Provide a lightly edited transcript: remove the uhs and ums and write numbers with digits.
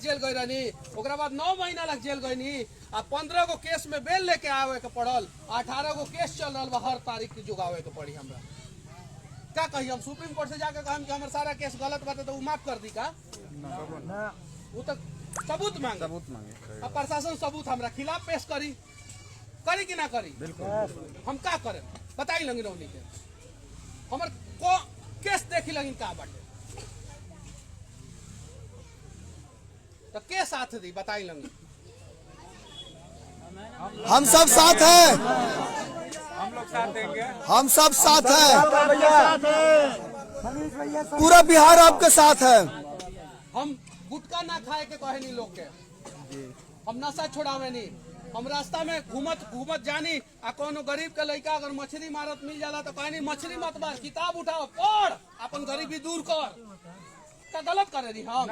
जेल गई रहनी, ओकरा बाद 9 महीना लग जेल गई आ 15 गो केस में बेल लेके आवे के पड़ल, 18 गो केस चल रहा बा, हर तारीख के जुगावे के पड़ी हमरा। क्या कही हम सुप्रीम कोर्ट से जाके कहम कि हमारा सारा केस गलत बात है तो वो माफ कर दी का? वो तो सबूत मांगे, अब प्रशासन सबूत हमरा खिलाफ पेश करी कि ना करी? हम का करें बताई लगी रौनी के हमर को केस देखी लगी का बाटे तो के साथ दी बताई लगी। हम सब साथ हैं, हम लोग साथ देंगे, हम सब साथ हैं, पूरा बिहार आपके साथ है। हम गुटखा ना खाए के कहे नहीं लोग के, हम नशा छोड़ावे नहीं, हम रास्ता में घूमत जानी आ कोनो गरीब के लड़का अगर मछली मारत मिल जाला तो कहे नहीं मछली मत मार, किताब उठाओ पढ़, अपन गरीबी दूर कर। का गलत करे रही हम?